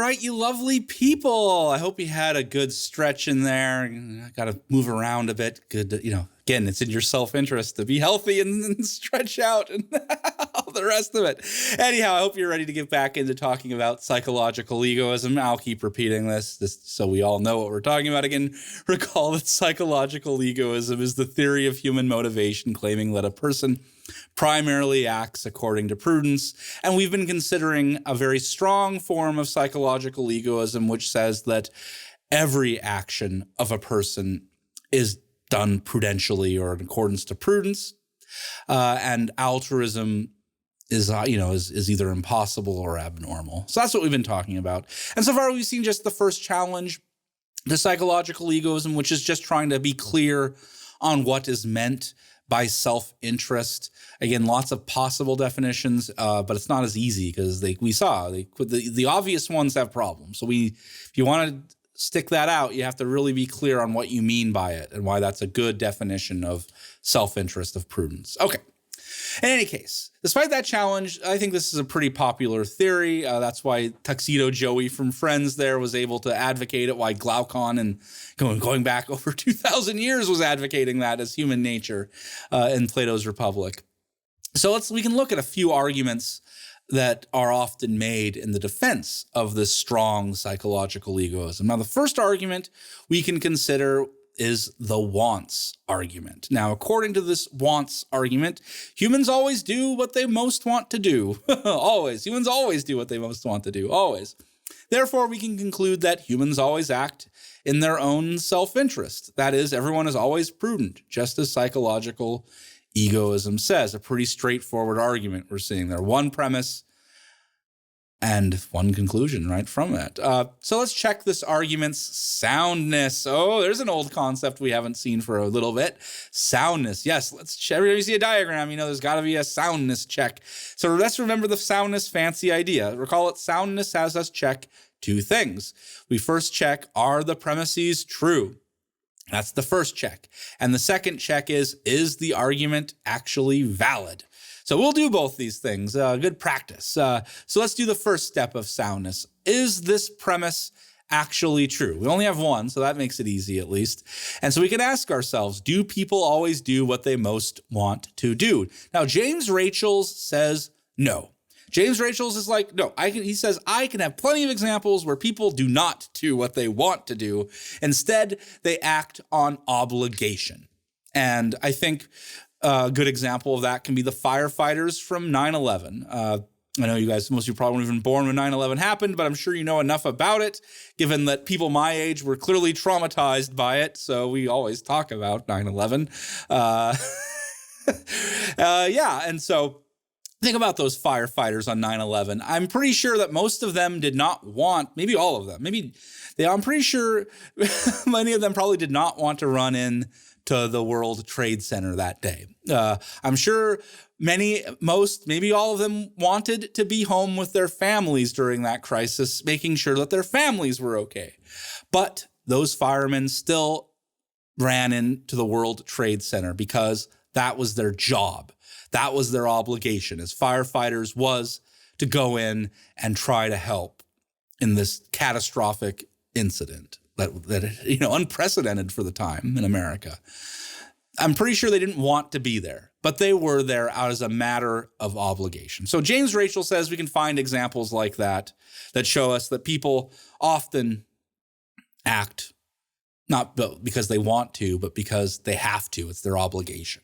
right, you lovely people. I hope you had a good stretch in there. I got to move around a bit. Good, again, it's in your self-interest to be healthy and stretch out and all the rest of it. Anyhow, I hope you're ready to get back into talking about psychological egoism. I'll keep repeating this so we all know what we're talking about. Again, recall that psychological egoism is the theory of human motivation claiming that a person primarily acts according to prudence. And we've been considering a very strong form of psychological egoism, which says that every action of a person is done prudentially or in accordance to prudence. And altruism is either impossible or abnormal. So that's what we've been talking about. And so far we've seen just the first challenge to psychological egoism, which is just trying to be clear on what is meant by self-interest. Again, lots of possible definitions, but it's not as easy because the obvious ones have problems. So if you want to stick that out, you have to really be clear on what you mean by it and why that's a good definition of self-interest, of prudence. Okay. In any case, despite that challenge, I think this is a pretty popular theory. That's why Tuxedo Joey from Friends there was able to advocate it, why Glaucon and going back over 2,000 years was advocating that as human nature in Plato's Republic. So we can look at a few arguments that are often made in the defense of this strong psychological egoism. Now, the first argument we can consider is the wants argument. Now, according to this wants argument, humans always do what they most want to do. Always. Humans always do what they most want to do. Always. Therefore, we can conclude that humans always act in their own self-interest. That is, everyone is always prudent, just as psychological egoism says. A pretty straightforward argument we're seeing there. One premise and one conclusion right from it. So let's check this argument's soundness. Oh, there's an old concept we haven't seen for a little bit. Soundness. Yes, let's check. Every time you see a diagram, there's got to be a soundness check. So let's remember the soundness fancy idea. Recall it, soundness has us check two things. We first check, are the premises true? That's the first check. And the second check is the argument actually valid? So we'll do both these things. Good practice. So let's do the first step of soundness. Is this premise actually true? We only have one, so that makes it easy at least. And so we can ask ourselves, do people always do what they most want to do? Now, James Rachels says no. James Rachels is like, no, he says, I can have plenty of examples where people do not do what they want to do. Instead, they act on obligation. And I think a good example of that can be the firefighters from 9/11. I know you guys, most of you probably weren't even born when 9/11 happened, but I'm sure you know enough about it, given that people my age were clearly traumatized by it. So we always talk about 9/11. And so think about those firefighters on 9/11. I'm pretty sure that most of them did not want, maybe all of them, I'm pretty sure many of them probably did not want to run in to the World Trade Center that day. I'm sure maybe all of them wanted to be home with their families during that crisis, making sure that their families were okay. But those firemen still ran into the World Trade Center because that was their job. That was their obligation as firefighters, was to go in and try to help in this catastrophic incident that unprecedented for the time in America. I'm pretty sure they didn't want to be there, but they were there out as a matter of obligation. So James Rachel says we can find examples like that show us that people often act not because they want to, but because they have to. It's their obligation.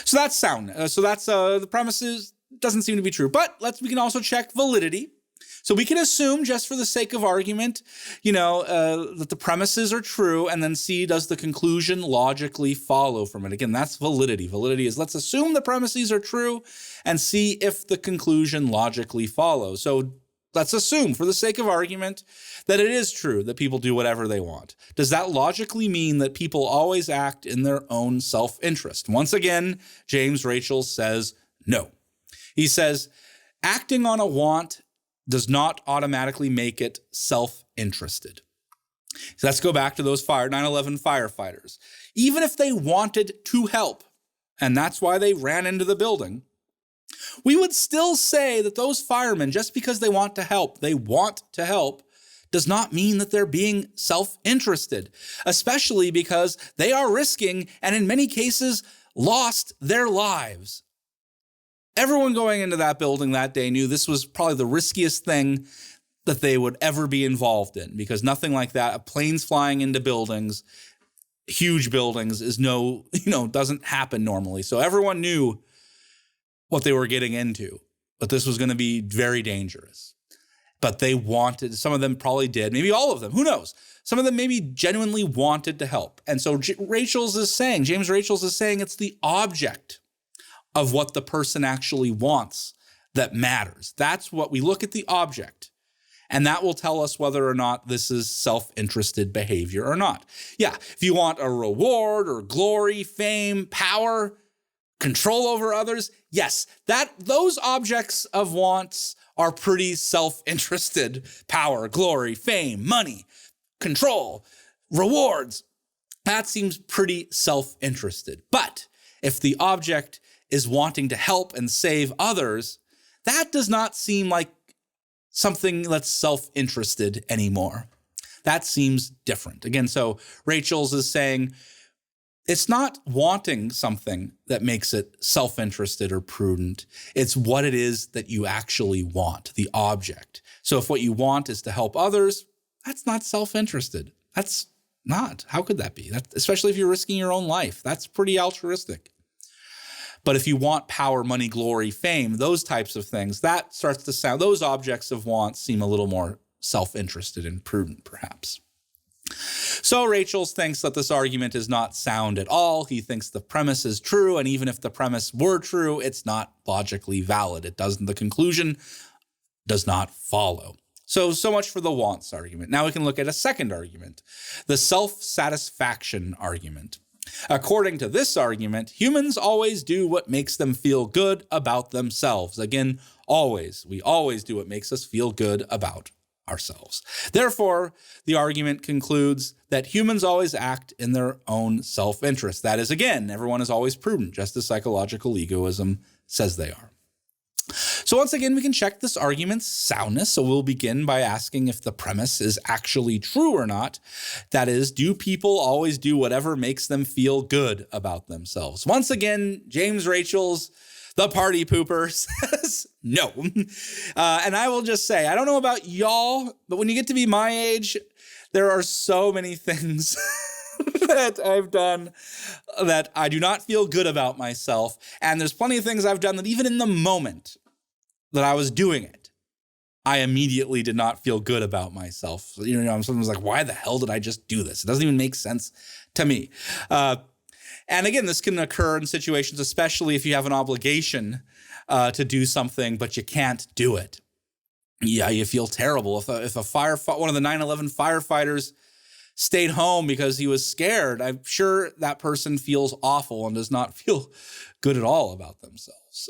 So that's sound. So that's the premises doesn't seem to be true, but we can also check validity. So we can assume, just for the sake of argument, that the premises are true, and then see, does the conclusion logically follow from it? Again, that's validity. Validity is, let's assume the premises are true and see if the conclusion logically follows. So let's assume, for the sake of argument, that it is true that people do whatever they want. Does that logically mean that people always act in their own self-interest? Once again, James Rachel says no. He says, acting on a want does not automatically make it self-interested. So let's go back to those 9/11 firefighters. Even if they wanted to help, and that's why they ran into the building, we would still say that those firemen, just because they want to help, does not mean that they're being self-interested, especially because they are risking, and in many cases, lost their lives. Everyone going into that building that day knew this was probably the riskiest thing that they would ever be involved in, because nothing like that, planes flying into buildings, huge buildings, is doesn't happen normally. So everyone knew what they were getting into, but this was going to be very dangerous. But they wanted, some of them probably did, maybe all of them, who knows? Some of them maybe genuinely wanted to help. And so James Rachel's is saying it's the object of what the person actually wants that matters. That's what we look at, the object. And that will tell us whether or not this is self-interested behavior or not. Yeah, if you want a reward or glory, fame, power, control over others, yes, those objects of wants are pretty self-interested. Power, glory, fame, money, control, rewards. That seems pretty self-interested. But if the object is wanting to help and save others, that does not seem like something that's self-interested anymore. That seems different. Again, so Rachel's is saying it's not wanting something that makes it self-interested or prudent. It's what it is that you actually want, the object. So if what you want is to help others, that's not self-interested. That's not. How could that be? Especially if you're risking your own life. That's pretty altruistic. But if you want power, money, glory, fame, those types of things, that starts to sound, those objects of want seem a little more self-interested and prudent, perhaps. So Rachel thinks that this argument is not sound at all. He thinks the premise is true, and even if the premise were true, it's not logically valid. The conclusion does not follow. So much for the wants argument. Now we can look at a second argument, the self-satisfaction argument. According to this argument, humans always do what makes them feel good about themselves. Again, always. We always do what makes us feel good about ourselves. Therefore, the argument concludes that humans always act in their own self-interest. That is, again, everyone is always prudent, just as psychological egoism says they are. So once again, we can check this argument's soundness. So we'll begin by asking if the premise is actually true or not. That is, do people always do whatever makes them feel good about themselves? Once again, James Rachel's the party pooper says no. And I will just say, I don't know about y'all, but when you get to be my age, there are so many things that I've done that I do not feel good about myself. And there's plenty of things I've done that even in the moment that I was doing it, I immediately did not feel good about myself. Someone's like, why the hell did I just do this? It doesn't even make sense to me. And again, this can occur in situations, especially if you have an obligation to do something, but you can't do it. Yeah, you feel terrible. If one of the 9/11 firefighters stayed home because he was scared, I'm sure that person feels awful and does not feel good at all about themselves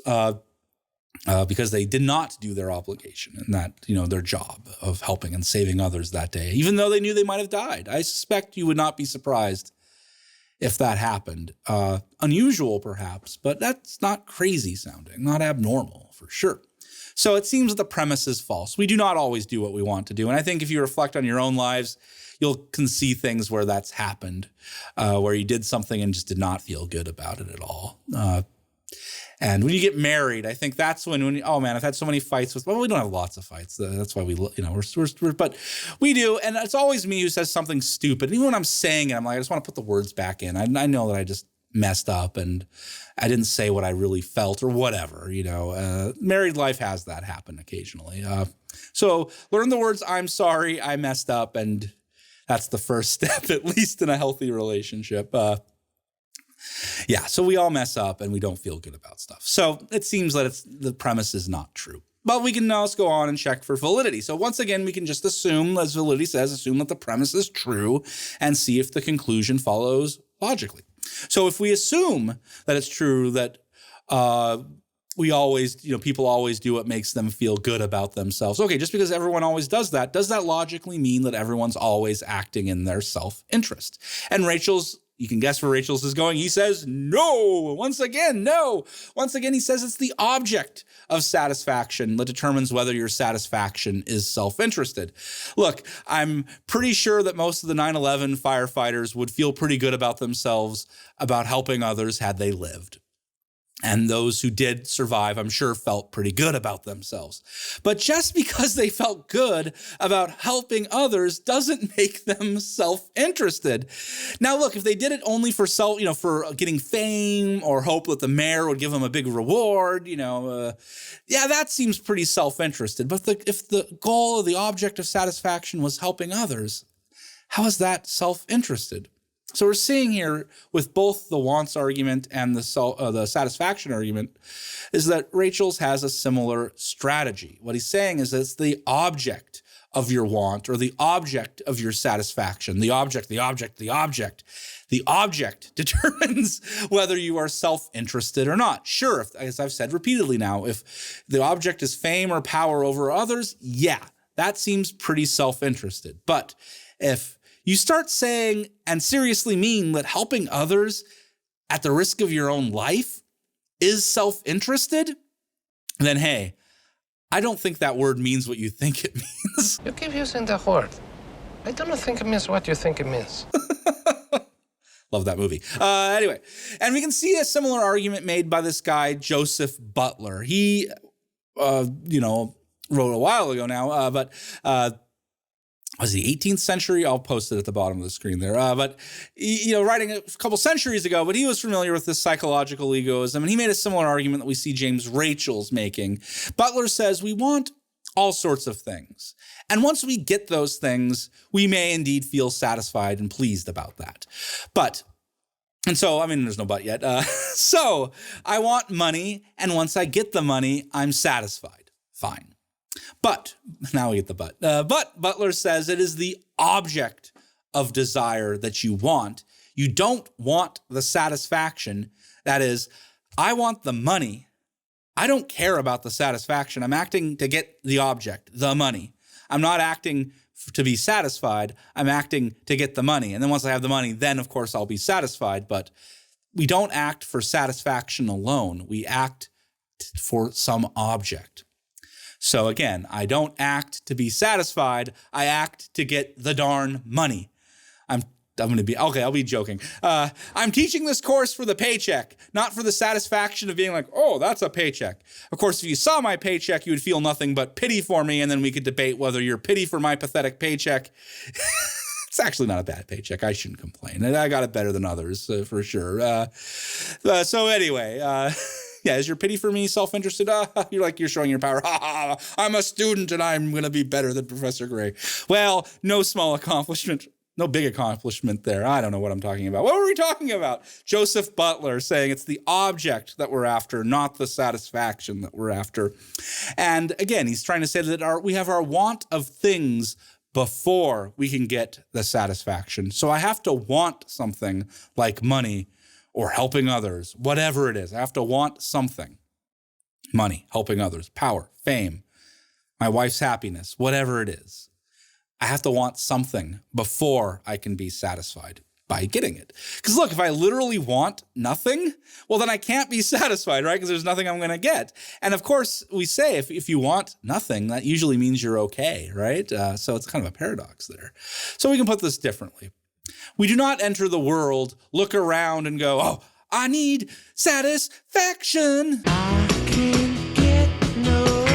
because they did not do their obligation and that, their job of helping and saving others that day, even though they knew they might have died. I suspect you would not be surprised if that happened. Unusual, perhaps, but that's not crazy sounding, not abnormal for sure. So it seems that the premise is false. We do not always do what we want to do. And I think if you reflect on your own lives, can see things where that's happened, where you did something and just did not feel good about it at all. And when you get married, I think that's when oh man, I've had so many fights with, well, we don't have lots of fights. That's why but we do. And it's always me who says something stupid. And even when I'm saying it, I'm like, I just want to put the words back in. I know that I just messed up and I didn't say what I really felt or whatever, married life has that happen occasionally. So learn the words, I'm sorry, I messed up. And that's the first step, at least in a healthy relationship. So we all mess up and we don't feel good about stuff. So it seems that the premise is not true. But we can now go on and check for validity. So once again, we can just assume, as validity says, assume that the premise is true and see if the conclusion follows logically. So if we assume that it's true that we always, people always do what makes them feel good about themselves. Okay, just because everyone always does that logically mean that everyone's always acting in their self-interest? And Rachel's You can guess where Rachel's is going. He says no. Once again, no. Once again, he says it's the object of satisfaction that determines whether your satisfaction is self-interested. Look, I'm pretty sure that most of the 9/11 firefighters would feel pretty good about themselves about helping others had they lived. And those who did survive, I'm sure, felt pretty good about themselves. But just because they felt good about helping others doesn't make them self-interested. Now, look, if they did it only for for getting fame or hope that the mayor would give them a big reward, yeah, that seems pretty self-interested. But if the goal or the object of satisfaction was helping others, how is that self-interested? So we're seeing here with both the wants argument and the satisfaction argument is that Rachel's has a similar strategy. What he's saying is that it's the object of your want or the object of your satisfaction. The object determines whether you are self-interested or not. Sure, as I've said repeatedly now, if the object is fame or power over others, yeah, that seems pretty self-interested. But if you start saying and seriously mean that helping others at the risk of your own life is self-interested, then hey, I don't think that word means what you think it means. You keep using the word. I don't think it means what you think it means. Love that movie. Anyway, and we can see a similar argument made by this guy, Joseph Butler. He, wrote a while ago now, but was the 18th century? I'll post it at the bottom of the screen there. But writing a couple centuries ago, but he was familiar with this psychological egoism, and he made a similar argument that we see James Rachel's making. Butler says we want all sorts of things. And once we get those things, we may indeed feel satisfied and pleased about that. There's no but yet. So I want money, and once I get the money, I'm satisfied. Fine. But, now we get the but. But Butler says it is the object of desire that you want. You don't want the satisfaction. That is, I want the money. I don't care about the satisfaction. I'm acting to get the object, the money. I'm not acting to be satisfied. I'm acting to get the money. And then once I have the money, then of course I'll be satisfied. But we don't act for satisfaction alone. We act for some object. So again, I don't act to be satisfied. I act to get the darn money. I'll be joking. I'm teaching this course for the paycheck, not for the satisfaction of being like, oh, that's a paycheck. Of course, if you saw my paycheck, you would feel nothing but pity for me, and then we could debate whether your pity for my pathetic paycheck. It's actually not a bad paycheck. I shouldn't complain. I got it better than others, for sure. So anyway, yeah, is your pity for me self-interested? You're showing your power. I'm a student and I'm going to be better than Professor Gray. Well, no small accomplishment. No big accomplishment there. I don't know what I'm talking about. What were we talking about? Joseph Butler saying it's the object that we're after, not the satisfaction that we're after. And again, he's trying to say that we have our want of things before we can get the satisfaction. So I have to want something like money or helping others, whatever it is. I have to want something. Money, helping others, power, fame, my wife's happiness, whatever it is. I have to want something before I can be satisfied by getting it. Because look, if I literally want nothing, well, then I can't be satisfied, right? Because there's nothing I'm going to get. And of course, we say if you want nothing, that usually means you're okay, right? So it's kind of a paradox there. So we can put this differently. We do not enter the world, look around and go, oh, I need satisfaction. I can get no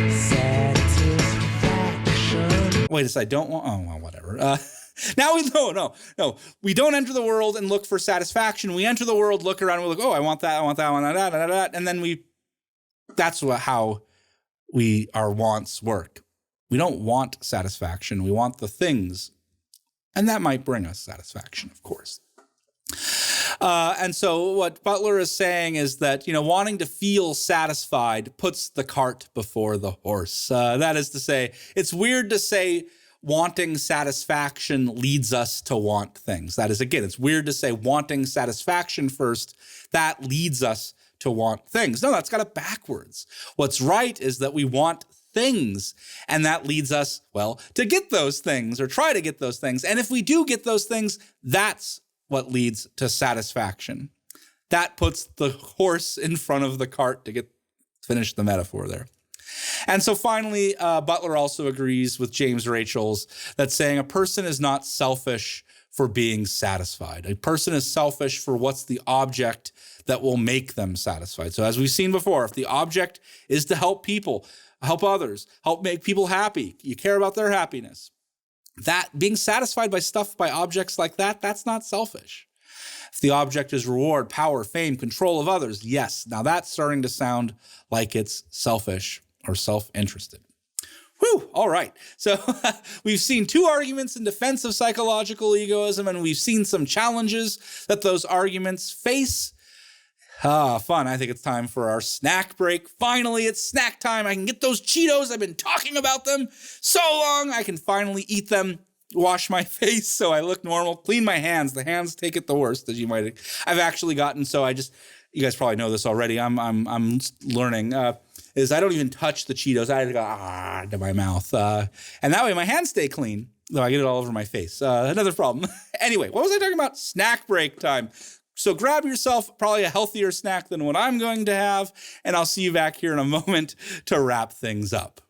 satisfaction. Wait a second, I don't want, oh, well, whatever. We don't enter the world and look for satisfaction. We enter the world, look around, and we look, oh, I want that, and then that's how our wants work. We don't want satisfaction. We want the things. And that might bring us satisfaction, of course. And so what Butler is saying is that, wanting to feel satisfied puts the cart before the horse. That is to say, it's weird to say wanting satisfaction leads us to want things. That is, again, it's weird to say wanting satisfaction first, that leads us to want things. No, that's got it backwards. What's right is that we want things, and that leads us, well, to get those things or try to get those things. And if we do get those things, that's what leads to satisfaction. That puts the horse in front of the cart to finish the metaphor there. And so finally, Butler also agrees with James Rachel's that saying a person is not selfish for being satisfied. A person is selfish for what's the object that will make them satisfied. So as we've seen before, if the object is to help people, help others, help make people happy, you care about their happiness, that being satisfied by objects like that, that's not selfish. If the object is reward, power, fame, control of others, yes, now that's starting to sound like it's selfish or self-interested. Whew, all right. So we've seen two arguments in defense of psychological egoism, and we've seen some challenges that those arguments face. Fun. I think it's time for our snack break. Finally, it's snack time. I can get those Cheetos. I've been talking about them so long. I can finally eat them, wash my face so I look normal, clean my hands. The hands take it the worst, as you might. I've actually gotten so you guys probably know this already. I'm learning. Is I don't even touch the Cheetos. I go to my mouth. And that way my hands stay clean, though I get it all over my face. Another problem. Anyway, what was I talking about? Snack break time. So grab yourself probably a healthier snack than what I'm going to have, and I'll see you back here in a moment to wrap things up.